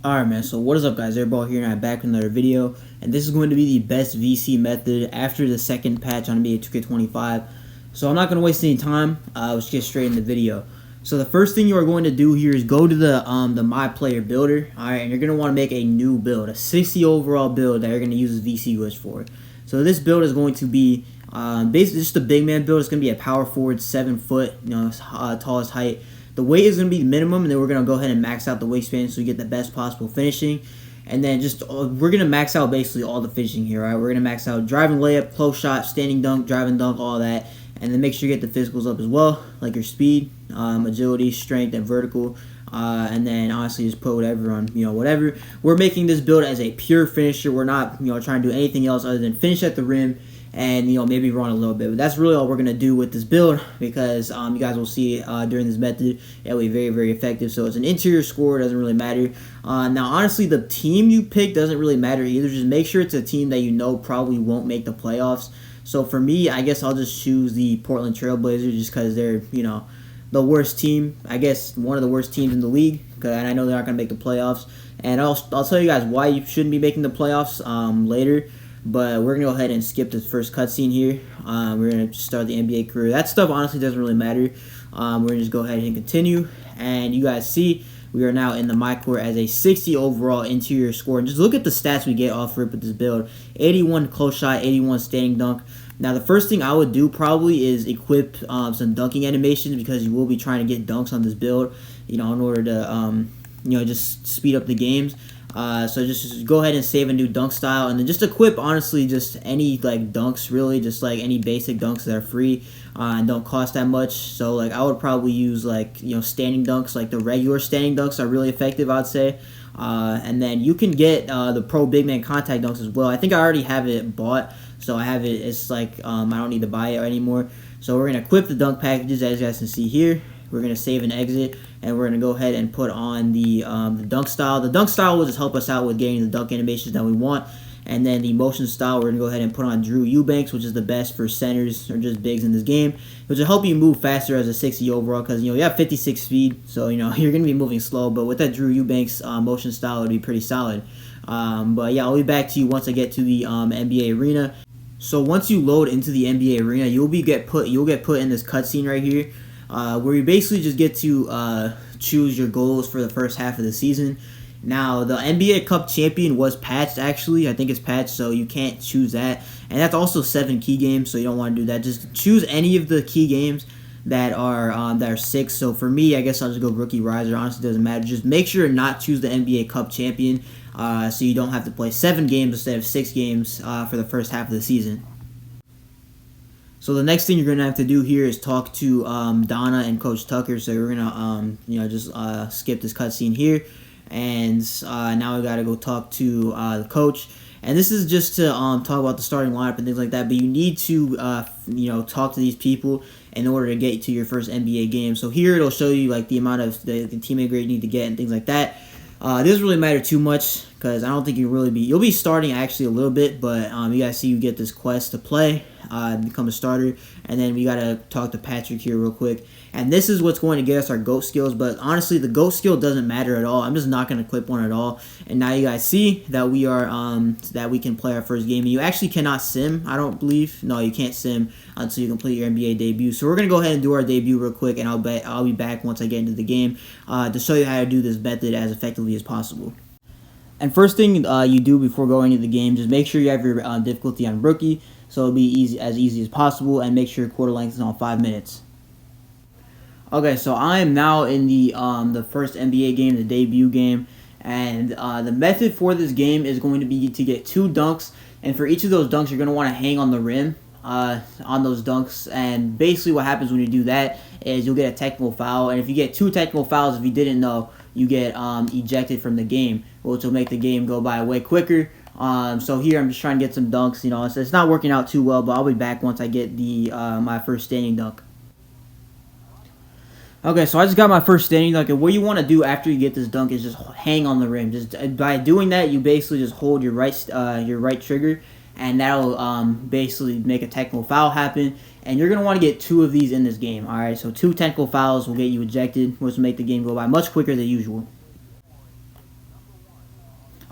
Alright man, so what is up guys, Airball here and I'm back with another video, and this is going to be the best VC method after the second patch on NBA 2K25. So I'm not going to waste any time, let's get straight in the video. So the first thing you are going to do here is go to the My Player Builder, alright, and you're going to want to make a new build, a 60 overall build that you're going to use this VC glitch for. So this build is going to be basically just a big man build. It's going to be a power forward, 7 foot, tallest height. The weight is going to be minimum, and then we're going to go ahead and max out the wingspan so we get the best possible finishing. And then we're going to max out basically all the finishing here, right? We're going to max out driving layup, close shot, standing dunk, driving dunk, all that. And then make sure you get the physicals up as well, like your speed, agility, strength, and vertical. And then honestly just put whatever on, whatever. We're making this build as a pure finisher. We're not, trying to do anything else other than finish at the rim and maybe run a little bit. But that's really all we're gonna do with this build, because you guys will see during this method it'll be very, very effective. So it's an interior score, doesn't really matter. Now honestly, the team you pick doesn't really matter either. Just make sure it's a team that probably won't make the playoffs. So for me, I guess I'll just choose the Portland Trailblazers just because they're the worst team, I guess one of the worst teams in the league, and I know they're not gonna make the playoffs. And I'll tell you guys why you shouldn't be making the playoffs later. But we're going to go ahead and skip this first cutscene here. We're going to start the NBA career. That stuff honestly doesn't really matter. We're going to just go ahead and continue. And you guys see we are now in the my court as a 60 overall interior score. And just look at the stats we get off rip with this build. 81 close shot, 81 standing dunk. Now the first thing I would do probably is equip some dunking animations, because you will be trying to get dunks on this build, in order to just speed up the games. So just go ahead and save a new dunk style, and then just equip honestly just any dunks, really just any basic dunks that are free and don't cost that much. So I would probably use standing dunks, the regular standing dunks are really effective, I'd say. And then you can get the pro big man contact dunks as well. I think I already have it bought, so I have it. It's I don't need to buy it anymore. So we're gonna equip the dunk packages, as you guys can see here. We're going to save and exit, and we're going to go ahead and put on the dunk style. The dunk style will just help us out with getting the dunk animations that we want. And then the motion style, we're going to go ahead and put on Drew Eubanks, which is the best for centers or just bigs in this game, which will help you move faster as a 60 overall, because you have 56 speed, so you're going to be moving slow. But with that Drew Eubanks motion style, it would be pretty solid. But yeah, I'll be back to you once I get to the NBA arena. So once you load into the NBA arena, you'll get put in this cutscene right here, where you basically just get to choose your goals for the first half of the season. Now, the NBA Cup champion was patched, actually. I think it's patched, so you can't choose that. And that's also 7 key games, so you don't want to do that. Just choose any of the key games that are 6. So for me, I guess I'll just go Rookie Riser. Honestly, it doesn't matter. Just make sure to not choose the NBA Cup champion, so you don't have to play 7 games instead of 6 games for the first half of the season. So the next thing you're going to have to do here is talk to Donna and Coach Tucker. So we're going to just skip this cutscene here. And now we got to go talk to the coach. And this is just to talk about the starting lineup and things like that. But you need to, talk to these people in order to get to your first NBA game. So here it'll show you the amount of the teammate grade you need to get and things like that. It doesn't really matter too much, because I don't think you'll be starting actually a little bit, but you guys see you get this quest to play, become a starter, and then we gotta talk to Patrick here real quick. And this is what's going to get us our GOAT skills, but honestly the GOAT skill doesn't matter at all. I'm just not gonna equip one at all. And now you guys see that we are that we can play our first game. You actually cannot sim, I don't believe. No, you can't sim until you complete your NBA debut. So we're gonna go ahead and do our debut real quick, and I'll be back once I get into the game to show you how to do this method as effectively as possible. And first thing you do before going into the game, just make sure you have your difficulty on rookie, so it'll be as easy as possible, and make sure your quarter length is on 5 minutes. Okay, so I am now in the first NBA game, the debut game, and the method for this game is going to be to get 2 dunks, and for each of those dunks, you're going to want to hang on the rim on those dunks. And basically what happens when you do that is you'll get a technical foul, and if you get 2 technical fouls, if you didn't know, you get ejected from the game, which will make the game go by way quicker. So here I'm just trying to get some dunks. It's not working out too well, but I'll be back once I get my first standing dunk. Okay, so I just got my first standing dunk, and what you want to do after you get this dunk is just hang on the rim. Just by doing that, you basically just hold your right trigger, and that'll basically make a technical foul happen. And you're going to want to get 2 of these in this game. Alright, so 2 technical fouls will get you ejected, which will make the game go by much quicker than usual.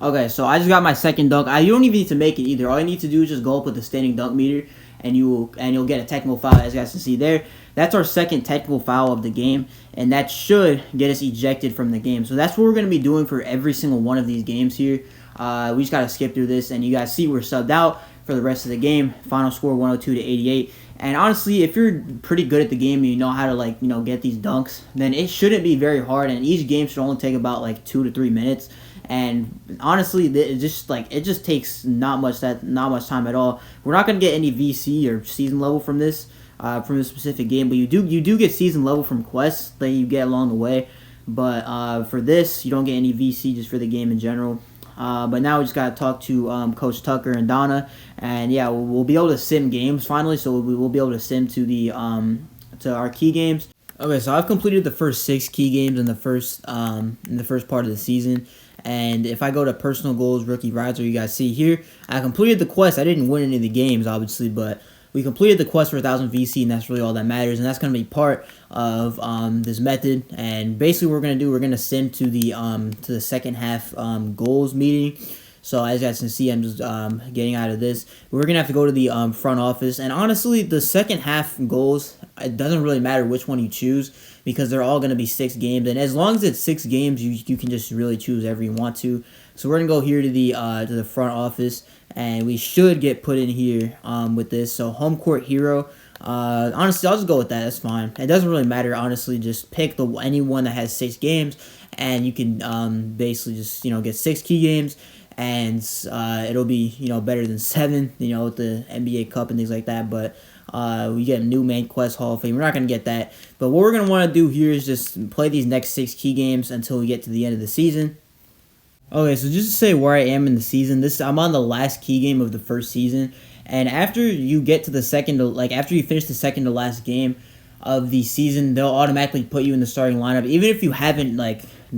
Okay, so I just got my second dunk. You don't even need to make it either. All you need to do is just go up with the standing dunk meter, and you'll get a technical foul, as you guys can see there. That's our second technical foul of the game, and that should get us ejected from the game. So that's what we're going to be doing for every single one of these games here. We just got to skip through this, and you guys see we're subbed out for the rest of the game. Final score 102-88. And honestly, if you're pretty good at the game and you know how to get these dunks, then it shouldn't be very hard, and each game should only take about 2 to 3 minutes. And honestly, it just takes not much time at all. We're not gonna get any VC or season level from this specific game, but you do get season level from quests that you get along the way. But for this, you don't get any VC just for the game in general. But now we just gotta talk to Coach Tucker and Donna, and yeah, we'll be able to sim games finally. So we'll be able to sim to the to our key games. Okay, so I've completed the first 6 key games in the first part of the season. And if I go to personal goals, rookie riser, you guys see here, I completed the quest. I didn't win any of the games, obviously, but we completed the quest for 1,000 VC, and that's really all that matters. And that's going to be part of this method. And basically, what we're going to do, we're going to sim to the second half goals meeting. So as you guys can see, I'm just getting out of this. We're going to have to go to the front office. And honestly, the second half goals, it doesn't really matter which one you choose because they're all going to be 6 games. And as long as it's 6 games, you can just really choose whatever you want to. So we're going to go here to the front office. And we should get put in here with this. So home court hero. Honestly, I'll just go with that. That's fine. It doesn't really matter, honestly. Just pick any one that has 6 games. And you can basically just, get 6 key games. And it'll be better than 7 with the NBA Cup and things like that. But we get a new main quest Hall of Fame. We're not going to get that. But what we're going to want to do here is just play these next 6 key games until we get to the end of the season. Okay, so just to say where I am in the season, I'm on the last key game of the first season, and after you get to the after you finish the second to last game of the season, they'll automatically put you in the starting lineup. Even if you haven't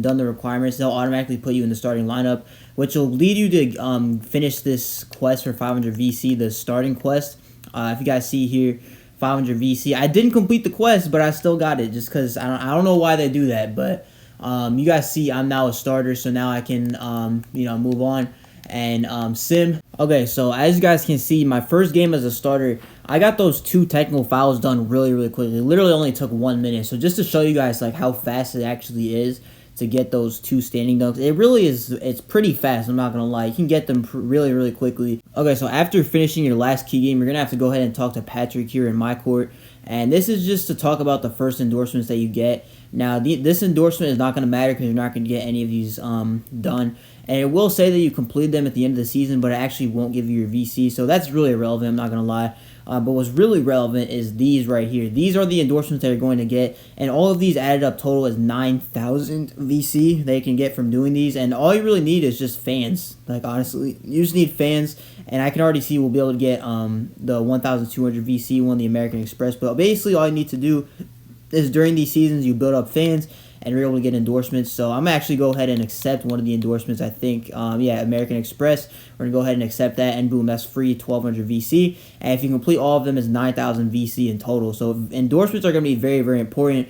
done the requirements, they'll automatically put you in the starting lineup, which will lead you to finish this quest for 500 VC, the starting quest. If you guys see here, 500 VC. I didn't complete the quest, but I still got it just because I don't know why they do that, but. You guys see I'm now a starter, so now I can move on and sim. Okay, so as you guys can see, my first game as a starter, I got those 2 technical fouls done really quickly. It literally only took 1 minute. So just to show you guys how fast it actually is to get those 2 standing dunks, it really is. It's pretty fast. I'm not gonna lie. You can get them really quickly. Okay, so after finishing your last key game, you're gonna have to go ahead and talk to Patrick here in my court, and this is just to talk about the first endorsements that you get. Now, this endorsement is not going to matter because you're not going to get any of these done. And it will say that you completed them at the end of the season, but it actually won't give you your VC. So that's really irrelevant, I'm not going to lie. But what's really relevant is these right here. These are the endorsements that you're going to get. And all of these added up total is 9,000 VC they can get from doing these. And all you really need is just fans. Honestly, you just need fans. And I can already see we'll be able to get the 1,200 VC one, the American Express. But basically all you need to do is during these seasons you build up fans and you're able to get endorsements. So I'm going to actually go ahead and accept one of the endorsements. I think American Express, we're going to go ahead and accept that, and boom, that's free, 1,200 VC. And if you complete all of them, it's 9,000 VC in total. So endorsements are going to be very important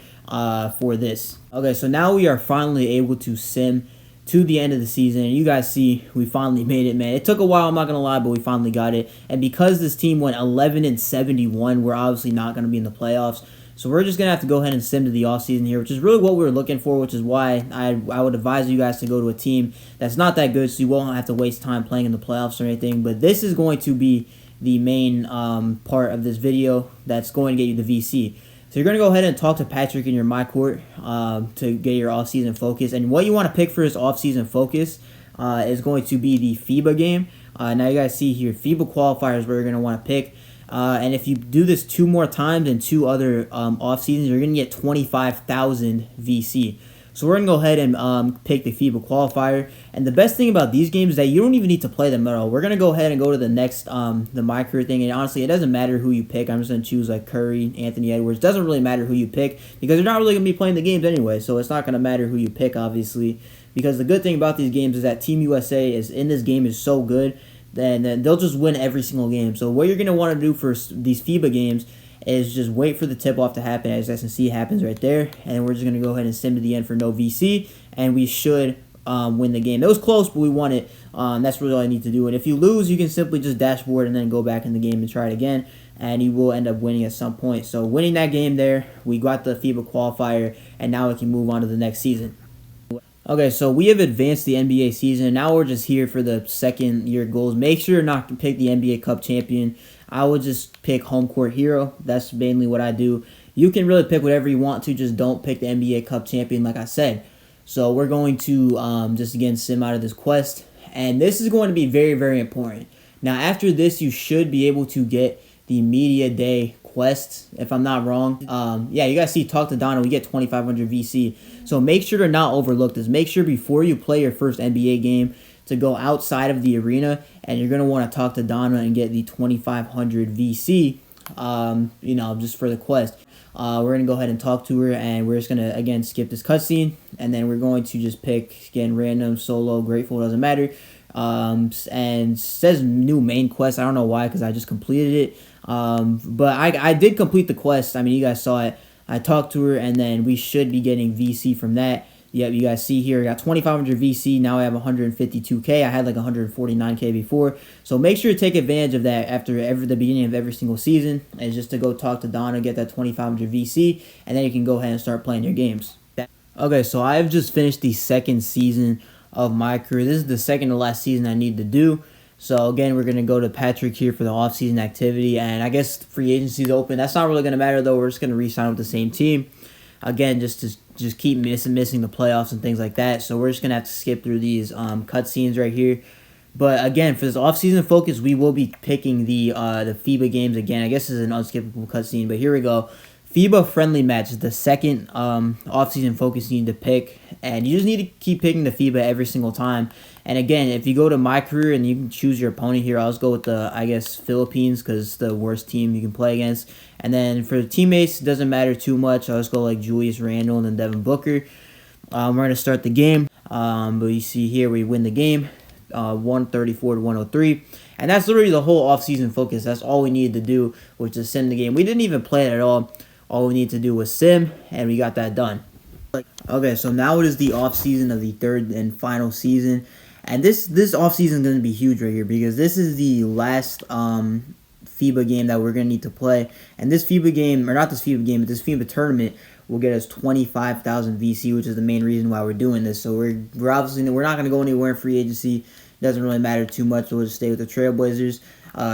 for this. Okay, so now we are finally able to sim to the end of the season, and you guys see we finally made it, man. It took a while, I'm not gonna lie, but we finally got it. And because this team went 11-71, we're obviously not gonna be in the playoffs. So we're just going to have to go ahead and sim to the offseason here, which is really what we were looking for, which is why I would advise you guys to go to a team that's not that good so you won't have to waste time playing in the playoffs or anything. But this is going to be the main part of this video that's going to get you the VC. So you're going to go ahead and talk to Patrick in your My Court to get your offseason focus. And what you want to pick for his offseason focus is going to be the FIBA game. Now you guys see here, FIBA qualifiers where you're going to want to pick. And if you do this 2 more times in 2 other off seasons, you're going to get 25,000 VC. So we're going to go ahead and pick the FIBA qualifier. And the best thing about these games is that you don't even need to play them at all. We're going to go ahead and go to the next, the My Career thing. And honestly, it doesn't matter who you pick. I'm just going to choose Curry, Anthony Edwards. It doesn't really matter who you pick because you're not really going to be playing the games anyway. So it's not going to matter who you pick, obviously. Because the good thing about these games is that Team USA is in this game is so good. Then they'll just win every single game. So what you're going to want to do for these FIBA games is just wait for the tip-off to happen. As you guys can see, it happens right there. And we're just going to go ahead and sim to the end for no VC. And we should win the game. It was close, but we won it. That's really all I need to do. And if you lose, you can simply just dashboard and then go back in the game and try it again, and you will end up winning at some point. So winning that game there, we got the FIBA qualifier, and now we can move on to the next season. Okay, so we have advanced the NBA season. Now we're just here for the second year goals. Make sure not to pick the NBA Cup champion. I would just pick home court hero. That's mainly what I do. You can really pick whatever you want to. Just don't pick the NBA Cup champion, like I said. So we're going to just, again, sim out of this quest. And this is going to be very, very important. Now, after this, you should be able to get the Media Day quest, if I'm not wrong. Yeah, you guys see, talk to Donna. We get 2,500 VC. So make sure to not overlook this. Make sure before you play your first NBA game to go outside of the arena, and you're going to want to talk to Donna and get the 2,500 VC, just for the quest. We're going to go ahead and talk to her, and we're just going to, again, skip this cutscene, and then we're going to just pick, again, random, solo, grateful, doesn't matter. And it says new main quest. I don't know why, because I just completed it. But I did complete the quest. I mean, you guys saw it. I talked to her, and then we should be getting VC from that. Yep, you guys see here, I got 2,500 VC. Now I have 152K. I had like 149K before. So make sure to take advantage of that after the beginning of every single season, and just to go talk to Donna, get that 2,500 VC, and then you can go ahead and start playing your games. Okay, so I've just finished the second season of my career. This is the second to last season I need to do. So again, we're going to go to Patrick here for the off-season activity, and I guess free agency is open. That's not really going to matter, though. We're just going to re-sign with the same team. Again, just to keep missing the playoffs and things like that. So we're just going to have to skip through these cutscenes right here. But again, for this off-season focus, we will be picking the FIBA games again. I guess this is an unskippable cutscene, but here we go. FIBA friendly match is the second off-season focus you need to pick, and you just need to keep picking the FIBA every single time. And again, if you go to my career and you can choose your opponent here, I'll just go with the, I guess, Philippines, because it's the worst team you can play against. And then for the teammates, it doesn't matter too much. I'll just go like Julius Randle and then Devin Booker. We're going to start the game, but you see here we win the game, 134 to 103. And that's literally the whole off-season focus. That's all we needed to do, was to sim the game. We didn't even play it at all. All we need to do was sim, and we got that done. Okay, so now it is the off-season of the third and final season. And this off-season is going to be huge right here, because this is the last FIBA game that we're going to need to play. And this FIBA game, or not this FIBA game, but this FIBA tournament will get us 25,000 VC, which is the main reason why we're doing this. So we're obviously, we're not going to go anywhere in free agency. It doesn't really matter too much. We'll just stay with the Trailblazers,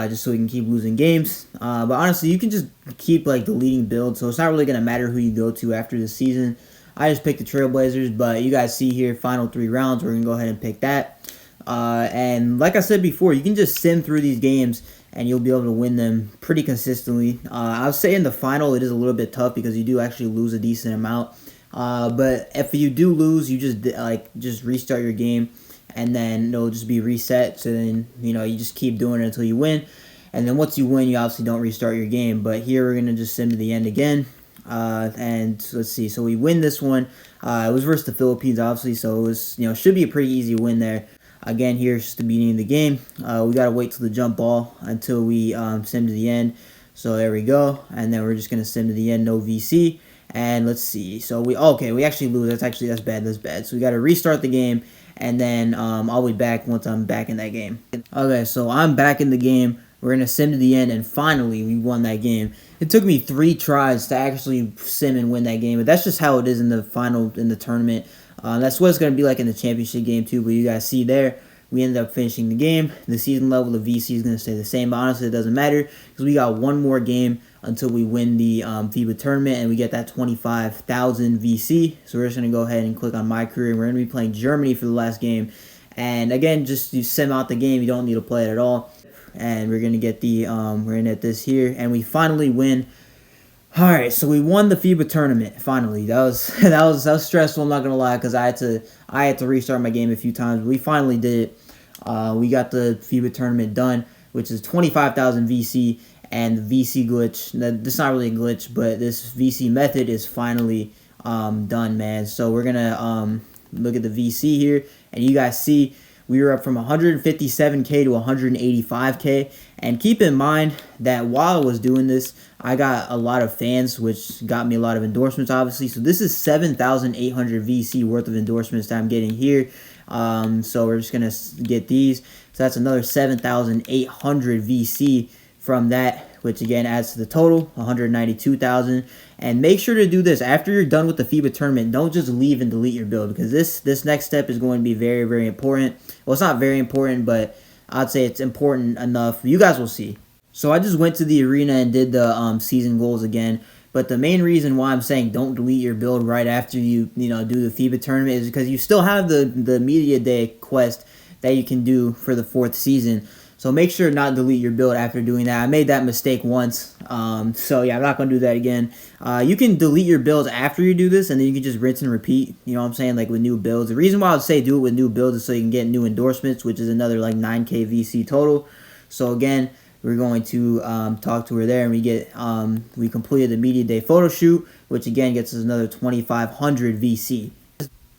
just so we can keep losing games. But honestly, you can just keep like the leading build, so it's not really going to matter who you go to after this season. I just picked the Trailblazers, but you guys see here, final 3 rounds, we're going to go ahead and pick that. And like I said before, you can just sim through these games, and you'll be able to win them pretty consistently. I would say in the final, it is a little bit tough, because you do actually lose a decent amount. But if you do lose, you just restart your game, and then it'll just be reset. So then, you just keep doing it until you win. And then once you win, you obviously don't restart your game. But here we're going to just sim to the end again. And let's see. So we win this one. It was versus the Philippines, obviously. So it was, should be a pretty easy win there. Again, here's just the beginning of the game. We got to wait till the jump ball until we sim to the end. So there we go. And then we're just going to sim to the end, no VC. And let's see. So we actually lose. That's bad. So we got to restart the game. And then I'll be back once I'm back in that game. Okay, so I'm back in the game. We're going to sim to the end, and finally we won that game. It took me 3 tries to actually sim and win that game, but that's just how it is in the tournament. That's what it's going to be like in the championship game too, but you guys see there, we ended up finishing the game. The season level of VC is going to stay the same, but honestly it doesn't matter, because we got one more game until we win the FIBA tournament, and we get that 25,000 VC. So we're just going to go ahead and click on my career, and we're going to be playing Germany for the last game. And again, just you sim out the game, you don't need to play it at all. And we're going to get the, we're in at this here, and we finally win. Alright, so we won the FIBA tournament, finally. That was stressful, I'm not going to lie, because I had to restart my game a few times, but we finally did it. We got the FIBA tournament done, which is 25,000 VC, and the VC glitch, that's not really a glitch, but this VC method is finally done, man. So we're going to look at the VC here, and you guys see, we were up from 157K to 185K. And keep in mind that while I was doing this, I got a lot of fans, which got me a lot of endorsements, obviously. So this is 7,800 VC worth of endorsements that I'm getting here. So we're just gonna get these. So that's another 7,800 VC from that, which again adds to the total 192,000. And make sure to do this after you're done with the FIBA tournament. Don't just leave and delete your build, because this next step is going to be very, very important. Well, it's not very important, but I'd say it's important enough. You guys will see. So I just went to the arena and did the season goals again. But the main reason why I'm saying don't delete your build right after you do the FIBA tournament is because you still have the media day quest that you can do for the 4th season. So make sure not delete your build after doing that. I made that mistake once. So yeah, I'm not going to do that again. You can delete your builds after you do this, and then you can just rinse and repeat, you know what I'm saying, like with new builds. The reason why I would say do it with new builds is so you can get new endorsements, which is another like 9K VC total. So again, we're going to talk to her there, and we completed the media day photo shoot, which again gets us another 2,500 VC.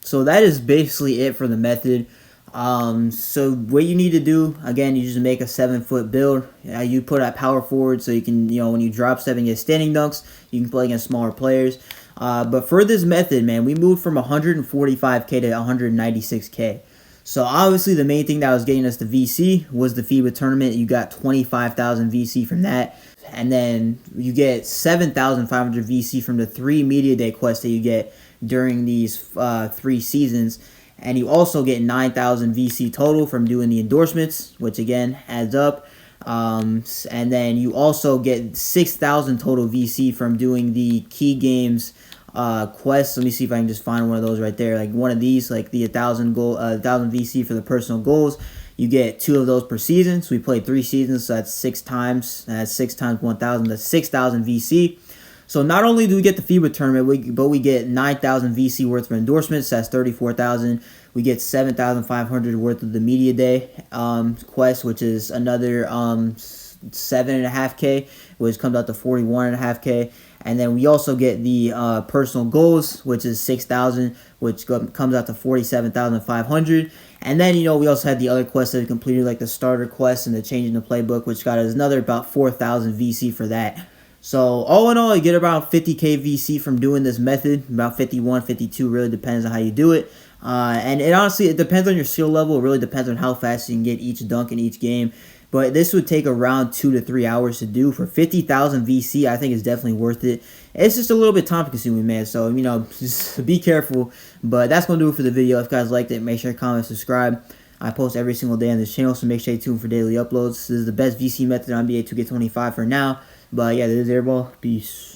So that is basically it for the method. So what you need to do, again, you just make a 7-foot build. You put at power forward so you can, when you drop 7, get standing dunks. You can play against smaller players. But for this method, man, we moved from 145K to 196K. So obviously the main thing that was getting us the VC was the FIBA tournament. You got 25,000 VC from that. And then you get 7,500 VC from the 3 media day quests that you get during these 3 seasons. And you also get 9,000 VC total from doing the endorsements, which again adds up. And then you also get 6,000 total VC from doing the key games quests. Let me see if I can just find one of those right there. Like one of these, like the 1,000 VC for the personal goals. You get 2 of those per season. So we played 3 seasons, so that's 6 times. That's 6 times 1,000. That's 6,000 VC. So not only do we get the FIBA tournament, but we get 9,000 VC worth of endorsements. That's 34,000. We get 7,500 worth of the media day quest, which is another 7.5K, which comes out to 41.5K. And then we also get the personal goals, which is 6,000, which comes out to 47,500. And then, we also had the other quests that we completed, like the starter quest and the changing the playbook, which got us another about 4,000 VC for that. So all in all, you get around 50K VC from doing this method, about 51, 52, really depends on how you do it. And it honestly, it depends on your skill level. It really depends on how fast you can get each dunk in each game. But this would take around 2 to 3 hours to do. For 50,000 VC, I think it's definitely worth it. It's just a little bit time consuming, man. So, just be careful. But that's going to do it for the video. If you guys liked it, make sure to comment, subscribe. I post every single day on this channel, so make sure you tune for daily uploads. This is the best VC method on NBA 2K25 for now. But yeah, this is Airball. Peace.